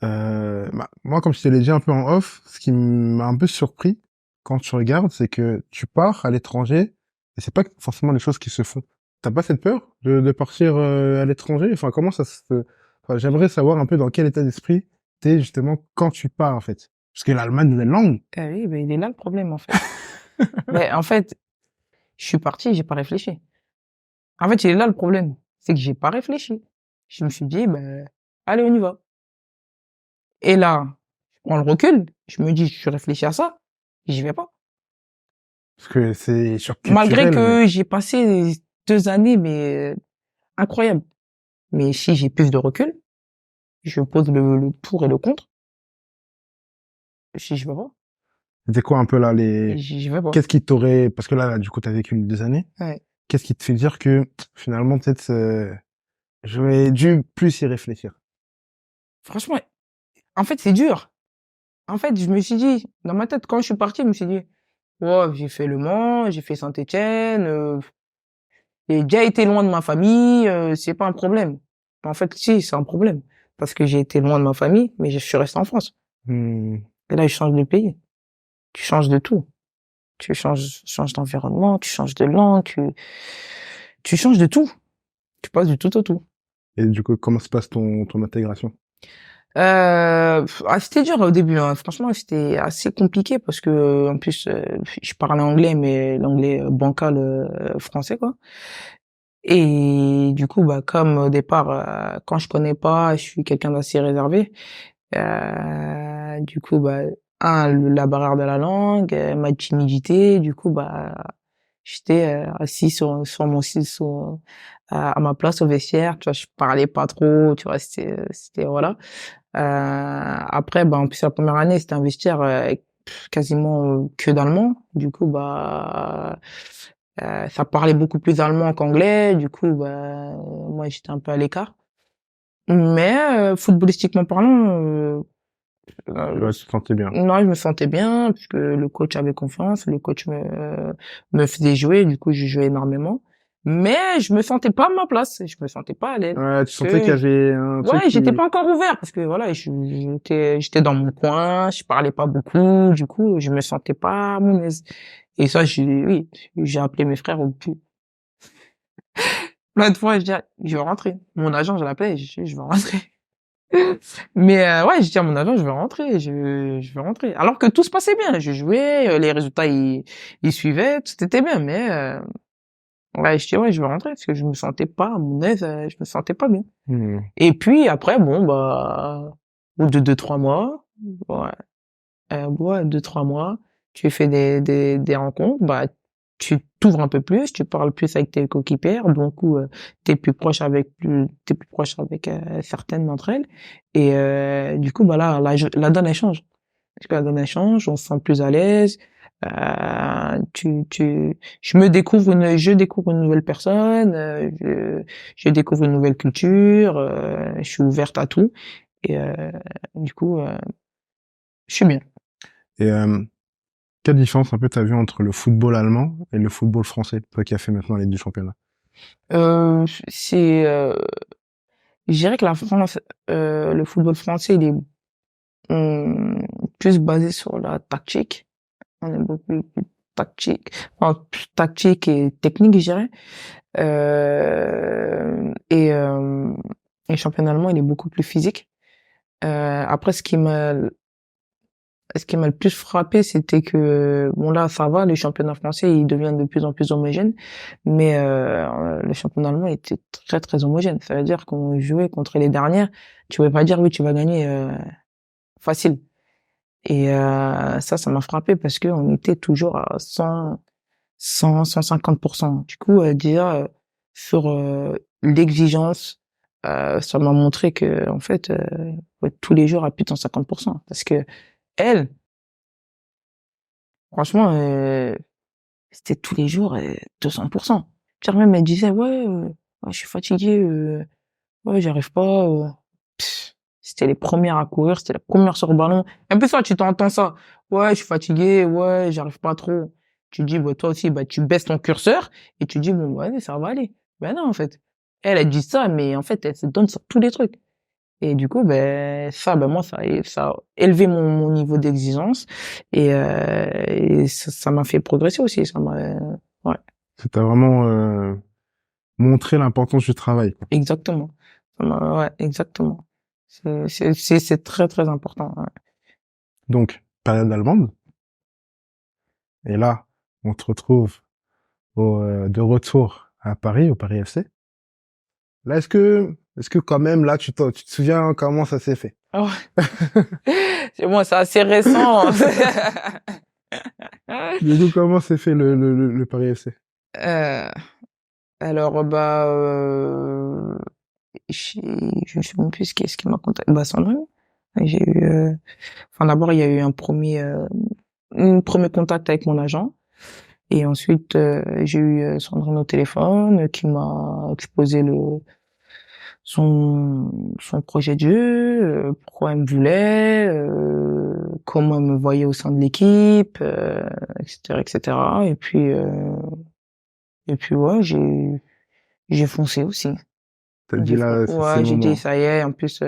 moi, comme je te l'ai dit un peu en off, ce qui m'a un peu surpris quand tu regardes, c'est que tu pars à l'étranger et c'est pas forcément les choses qui se font. T'as pas cette peur de partir à l'étranger? Enfin, comment ça se... Enfin, j'aimerais savoir un peu dans quel état d'esprit t'es justement quand tu pars, en fait. Parce que l'Allemagne, nouvelle langue. Oui, ben, il est là le problème, en fait. Mais en fait, je suis parti, j'ai pas réfléchi. En fait, il est là le problème. C'est que j'ai pas réfléchi. Je me suis dit, ben, allez, on y va. Et là, je prends le recul, je me dis, je réfléchis à ça, et j'y vais pas. Parce que c'est Malgré surculturel, mais... que j'ai passé 2 années, mais incroyables. Mais si j'ai plus de recul, je pose le pour et le contre, si je vais pas, C'était quoi un peu là et les... j'y vais pas. Qu'est-ce qui t'aurait... Parce que là, du coup, t'as vécu 2 années. Ouais. Qu'est-ce qui te fait dire que finalement, peut-être, j'aurais dû plus y réfléchir? Franchement, en fait, c'est dur. En fait, je me suis dit, dans ma tête, quand je suis parti, je me suis dit, ouais, j'ai fait Le Mans, j'ai fait Saint-Étienne, j'ai déjà été loin de ma famille, c'est pas un problème. En fait, si, c'est un problème. Parce que j'ai été loin de ma famille, mais je suis resté en France. Hmm. Et là, je change de pays. Tu changes de tout. Tu changes d'environnement, tu changes de langue, tu changes de tout. Tu passes du tout au tout. Et du coup, comment se passe ton intégration? C'était dur au début, hein. Franchement, c'était assez compliqué parce que, en plus, je parlais anglais, mais l'anglais bancal français, quoi. Et du coup, bah, comme au départ, quand je connais pas, je suis quelqu'un d'assez réservé. Du coup, bah, la barrière de la langue, ma timidité. Du coup, bah, j'étais assis sur mon site, à ma place au vestiaire. Tu vois, je parlais pas trop. Tu vois, c'était voilà. Après, bah, en plus la première année, c'était un vestiaire avec quasiment que d'allemand. Du coup, bah, ça parlait beaucoup plus allemand qu'anglais. Du coup, bah, moi, j'étais un peu à l'écart. Mais footballistiquement parlant, Ouais, tu te sentais bien. non, je me sentais bien puisque le coach avait confiance, le coach me faisait jouer, du coup, je jouais énormément. Mais je me sentais pas à ma place, je me sentais pas à l'aise. Ouais, tu Parce sentais qu'il y que avait un truc ouais, qui... j'étais pas encore ouvert parce que voilà, j'étais dans mon coin, je parlais pas beaucoup, du coup, je me sentais pas à mon aise. Et ça, oui, j'ai appelé mes frères au plus. Plein de fois, je dis, je vais rentrer. Mon agent, je l'appelais, je vais rentrer. Mais ouais, je dis à mon agent, je vais rentrer, je vais rentrer. Alors que tout se passait bien, je jouais, les résultats ils suivaient, tout était bien. Mais ouais, je dis ouais, je vais rentrer parce que je me sentais pas à mon aise, je me sentais pas bien. Hmm. Et puis après, bon bah, au bout de 2, 3 mois, ouais, ouais, 2, 3 mois, tu fais des rencontres, bah, tu t'ouvres un peu plus, tu parles plus avec tes coéquipières, donc t'es plus proche avec certaines d'entre elles, et du coup, bah là, la donne elle change. Parce que la donne elle change, on se sent plus à l'aise. Je découvre une nouvelle personne, je découvre une nouvelle culture, je suis ouverte à tout, et du coup, je suis bien. Et quelle différence un peu t'as vu entre le football allemand et le football français, toi qui as fait maintenant les deux championnats? C'est, je dirais que la France, le football français, il est hum, plus basé sur la tactique. On est beaucoup plus tactique, enfin, plus tactique et technique, je dirais. Et le championnat allemand, il est beaucoup plus physique. Après, ce qui m'a le plus frappé, c'était que, bon là, ça va, le championnat français, il devient de plus en plus homogène, mais le championnat allemand était très très homogène. Ça veut dire qu'on jouait contre les dernières, tu pouvais pas dire oui, tu vas gagner facile. Et ça m'a frappé parce que on était toujours à 150%. Du coup, déjà sur l'exigence, ça m'a montré que en fait, faut être tous les jours à plus de 150%. Parce que elle, franchement, c'était tous les jours 200%. Puis même elle disait ouais, ouais, je suis fatiguée, ouais, j'arrive pas. C'était les premières à courir, c'était les premières sur le ballon. Un peu ça, tu t'entends ça. Ouais, je suis fatigué, ouais, j'arrive pas trop. Tu dis, bah, toi aussi, bah, tu baisses ton curseur et tu dis, bon, ouais, ça va aller. Ben non, en fait. Elle a dit ça, mais en fait, elle se donne sur tous les trucs. Et du coup, ben, ça, ben, moi, ça a élevé mon niveau d'exigence et ça m'a fait progresser aussi. Ça m'a, ouais, Ça t'a vraiment montré l'importance du travail, quoi. exactement. Ouais, exactement. C'est très, très important. Ouais. Donc, période allemande. Et là, on te retrouve de retour à Paris, au Paris FC. Là, est-ce que quand même, là, tu te souviens comment ça s'est fait? Oh, c'est bon, c'est assez récent. Du coup, comment s'est fait le Paris FC? Euh, alors, bah, j'ai- je ne sais même plus ce qui m'a contacté. Bah, Sandrine. J'ai eu, enfin, d'abord, il y a eu un premier contact avec mon agent. Et ensuite, j'ai eu Sandrine au téléphone qui m'a exposé son projet de jeu, pourquoi elle me voulait, comment elle me voyait au sein de l'équipe, etc., etc. Et puis ouais, j'ai foncé aussi. T'as dit là, c'est Ouais, le j'ai dit moment. ça y est. En plus,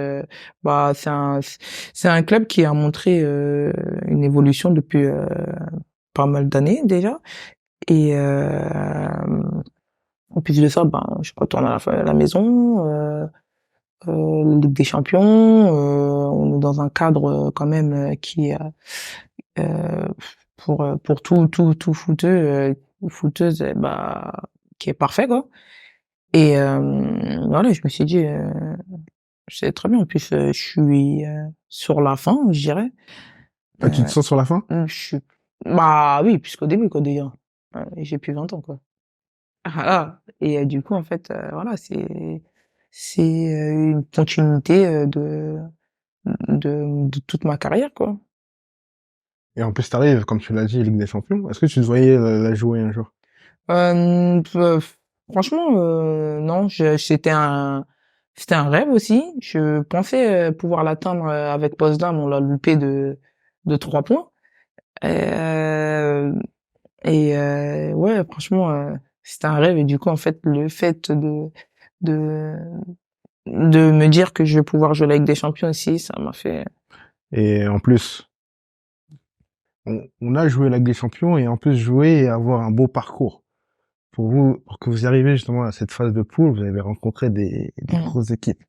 bah c'est un club qui a montré une évolution depuis pas mal d'années déjà. Et en plus de ça, ben je retourne à la maison. Ligue des Champions, on est dans un cadre quand même qui euh, pour tout footeux ou footeuse, bah qui est parfait quoi. Et voilà, je me suis dit c'est très bien. En plus, je suis sur la fin, je dirais. Ah, tu te sens sur la fin? Je suis bah oui, puisqu'au début quoi déjà. J'ai plus 20 ans quoi. Voilà. Et du coup en fait voilà, c'est une continuité de toute ma carrière, quoi. Et en plus, t'arrives, comme tu l'as dit, Ligue des Champions. Est-ce que tu te voyais la jouer un jour? Euh, franchement, non, c'était un rêve aussi. Je pensais pouvoir l'atteindre avec Potsdam, on l'a loupé de 3 points. Euh, ouais, franchement, c'était un rêve. Et du coup, en fait, le fait de, de me dire que je vais pouvoir jouer la Ligue des Champions aussi, ça m'a fait, Et en plus, on a joué la Ligue des Champions et en plus jouer et avoir un beau parcours. Pour vous, pour que vous y arriviez justement à cette phase de poule, vous avez rencontré des Mm. grosses équipes.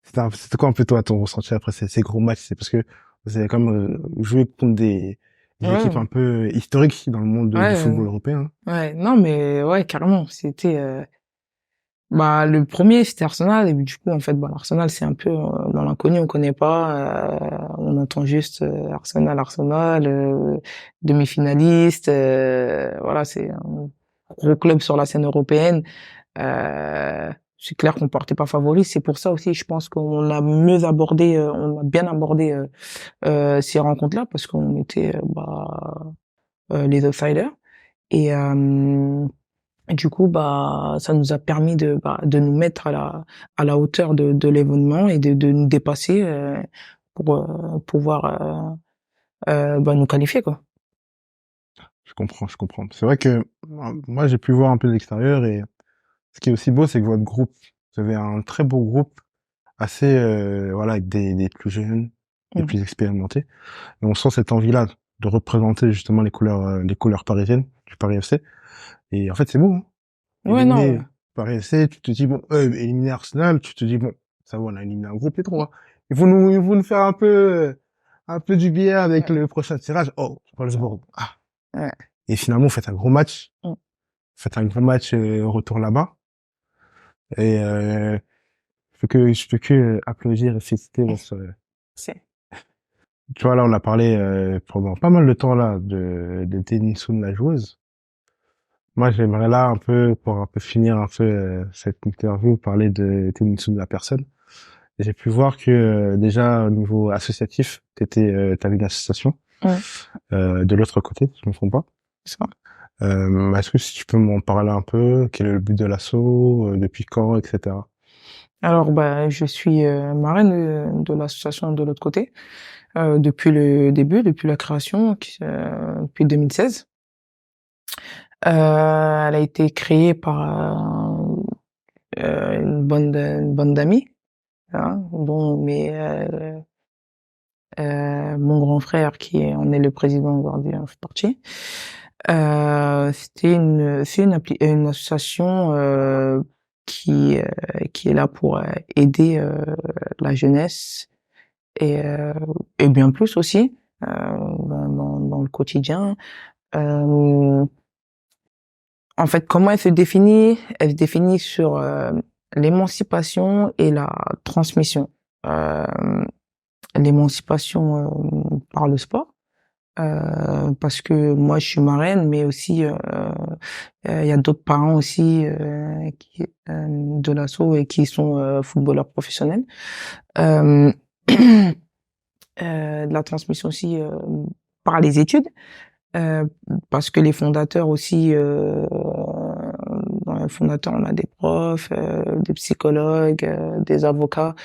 C'était quoi un peu toi ton ressenti après ces gros matchs? C'est parce que vous avez quand même joué contre des équipes Ouais, un peu historiques dans le monde du ouais, football européen. ouais, non, mais ouais, carrément. C'était, bah, le premier, c'était Arsenal. Et puis, du coup, en fait, bah, l'Arsenal, c'est un peu dans l'inconnu, on connaît pas. On entend juste Arsenal, demi-finaliste. Voilà, c'est un gros club sur la scène européenne. C'est clair qu'on partait pas favori. C'est pour ça aussi, je pense qu'on a mieux abordé, on a bien abordé ces rencontres-là parce qu'on était les outsiders. Et du coup, bah, ça nous a permis de nous mettre à la hauteur de l'événement et de nous dépasser pour pouvoir bah, nous qualifier, quoi. Je comprends, je comprends. C'est vrai que moi j'ai pu voir un peu de l'extérieur et ce qui est aussi beau, c'est que votre groupe, vous avez un très beau groupe, assez voilà, avec des plus jeunes, des Mhm. plus expérimentés. Et on sent cette envie-là de représenter justement les couleurs parisiennes du Paris FC. Et en fait, c'est beau, hein. Ouais, non, ouais. Éliminer Paris FC, tu te dis bon, éliminer Arsenal, tu te dis bon, ça va, on a éliminé un groupe les trois. Ils vont nous faire un peu du bien avec Ouais. le prochain tirage. Oh, Wolfsburg. Ah. Ouais. Et finalement, vous faites un gros match. Mm. Vous faites un gros match au retour là-bas. Et je peux que applaudir et féliciter votre. C'est, Tu vois là, on a parlé pendant pas mal de temps là de Denilson, la joueuse. Moi, j'aimerais là un peu, pour un peu finir un peu cette interview, parler de Tennisu de la personne. Et j'ai pu voir que déjà au niveau associatif, t'avais une association ouais, de l'autre côté, si je me trompe pas. c'est ça. Est-ce que si tu peux m'en parler un peu, quel est le but de l'asso, depuis quand, etc. Alors, bah, je suis marraine de l'association de l'autre côté depuis le début, depuis la création, depuis 2016. Elle a été créée par une bande d'amis, hein, dont mon grand frère en est le président aujourd'hui, en fait partie. C'est une association qui euh, qui est là pour aider la jeunesse et euh, et bien plus aussi dans le quotidien. Euh, En fait, comment elle se définit? Elle se définit sur l'émancipation et la transmission. Euh, L'émancipation par le sport, parce que moi je suis marraine, mais aussi il y a d'autres parents aussi de l'asso et qui sont footballeurs professionnels. Euh, de la transmission aussi par les études, euh, parce que les fondateurs aussi, dans les fondateurs, on a des profs, des psychologues, des avocats.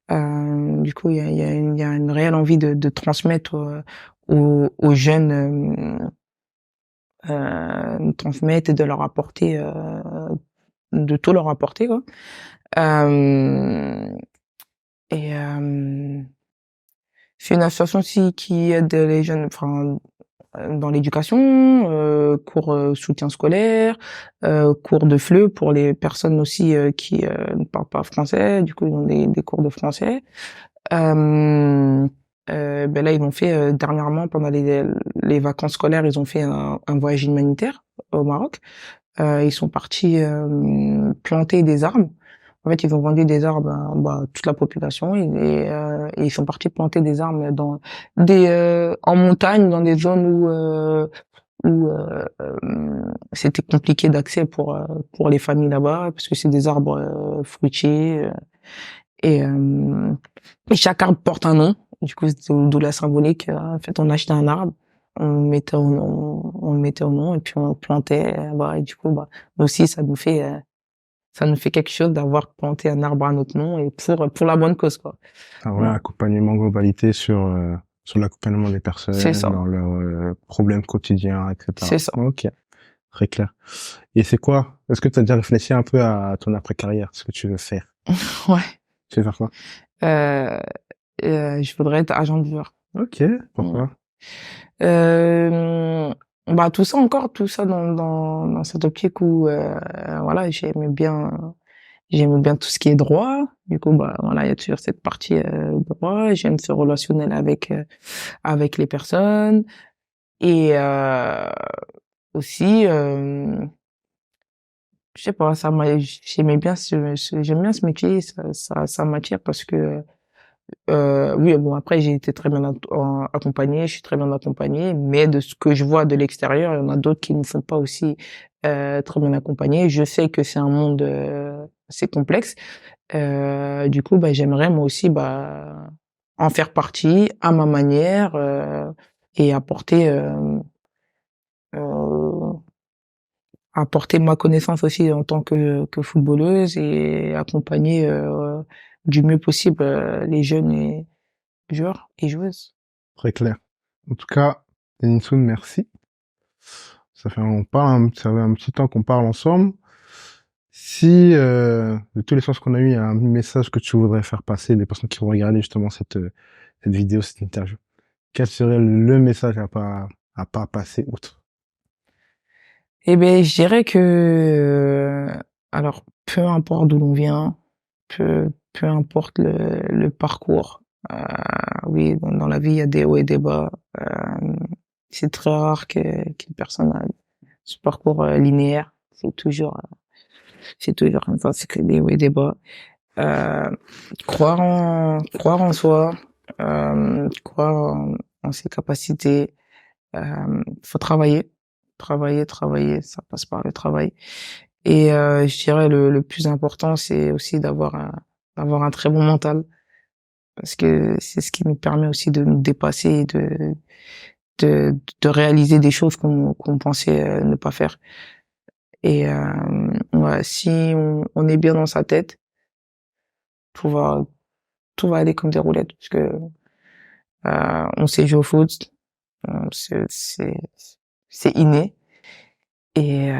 Du coup, il y a une réelle envie de transmettre aux jeunes, transmettre et de leur apporter, de tout leur apporter, quoi. Euh, et c'est une association aussi qui aide les jeunes, enfin, dans l'éducation, cours soutien scolaire, cours de FLE pour les personnes aussi qui ne parlent pas français, du coup ils ont des cours de français. Euh, ben là ils ont fait dernièrement pendant les vacances scolaires, ils ont fait un voyage humanitaire au Maroc. Ils sont partis planter des arbres. En fait, ils ont vendu des arbres à bah, toute la population et ils sont partis planter des arbres dans en montagne, dans des zones où c'était compliqué d'accès pour les familles là-bas parce que c'est des arbres fruitiers et, euh, et chaque arbre porte un nom. Du coup, d'où la symbolique. En fait, on achetait un arbre, on le mettait au nom et puis on le plantait. Bah, et du coup, bah, nous aussi, ça nous fait quelque chose d'avoir planté un arbre à notre nom et pour la bonne cause, quoi. Un vrai Voilà. accompagnement globalité sur l'accompagnement des C'est personnes, ça. dans leurs problèmes quotidiens, C'est etc. ça. Ok, très clair. Et c'est quoi? Est-ce que tu as déjà réfléchi un peu à ton après-carrière, ce que tu veux faire? Ouais. Tu veux faire quoi? Euh, je voudrais être agent de joueur. Ok, Ouais. pourquoi? Euh, Bah tout ça dans cette optique où voilà j'aimais bien tout ce qui est droit. Du coup bah voilà il y a toujours cette partie droit. J'aime ce relationnel avec les personnes et aussi je sais pas j'aime bien ce métier, ça m'attire parce que oui, bon après j'ai été très bien accompagnée, je suis très bien accompagnée, mais de ce que je vois de l'extérieur, il y en a d'autres qui ne sont pas aussi très bien accompagnés. Je sais que c'est un monde assez complexe. Du coup, bah j'aimerais moi aussi bah en faire partie à ma manière et euh, apporter ma connaissance aussi en tant que footballeuse et accompagner du mieux possible les jeunes et joueurs et joueuses. Très clair. En tout cas, Denison, merci. Ça fait un petit temps qu'on parle ensemble. Si, de tous les sens qu'on a eu, il y a un message que tu voudrais faire passer des personnes qui vont regarder justement cette vidéo, cette interview, quel serait le message à pas passer outre? Eh ben, je dirais que, alors, peu importe d'où l'on vient, peu importe le parcours, euh, oui, dans la vie, il y a des hauts et des bas. C'est très rare qu'une personne a ce parcours linéaire. C'est toujours, enfin, c'est que des hauts et des bas. Euh, croire en soi, croire en ses capacités. Faut travailler, ça passe par le travail. Et je dirais le plus important, c'est aussi d'avoir un très bon mental, parce que c'est ce qui nous permet aussi de nous dépasser et de réaliser des choses qu'on pensait ne pas faire. Et ouais, si on est bien dans sa tête, tout va aller comme des roulettes parce que on sait jouer au foot, c'est inné. Et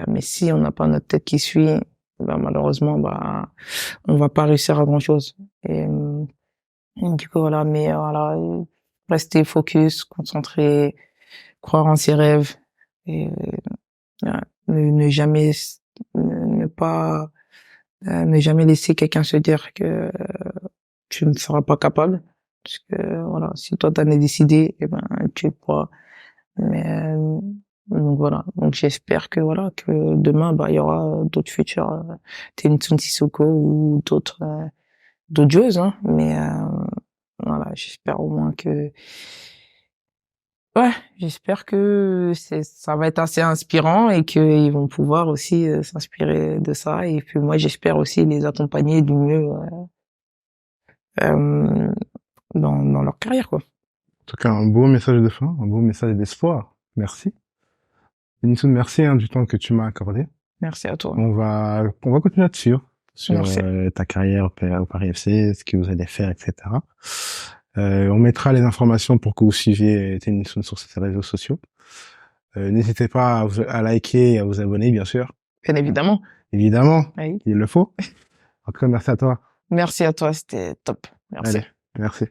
mais si on n'a pas notre tête qui suit, ben malheureusement, bah on va pas réussir à grand chose. Et du coup voilà, mais voilà, rester focus, concentré, croire en ses rêves et ne jamais ne pas ne jamais laisser quelqu'un se dire que tu ne seras pas capable. Parce que voilà, si toi t'en es décidé, eh ben tu le pourras. Mais donc voilà, donc j'espère que voilà que demain bah il y aura d'autres futurs Tennyson Sissoko ou d'autres joueuses hein, mais voilà, j'espère au moins que ouais, j'espère que ça va être assez inspirant et qu'ils vont pouvoir aussi s'inspirer de ça et puis moi j'espère aussi les accompagner du mieux euh, dans leur carrière quoi. En tout cas, un beau message de fin, un beau message d'espoir. Merci. Nissoud, merci hein, du temps que tu m'as accordé. Merci à toi. On va continuer là-dessus, sur Merci. ta carrière au Paris FC, ce que vous allez faire, etc. On mettra les informations pour que vous suiviez Tennyson sur ses réseaux sociaux. N'hésitez pas à liker et à vous abonner, bien sûr. Bien évidemment. Évidemment, Oui. il le faut. En tout cas, merci à toi. Merci à toi, c'était top. Merci. Allez, merci.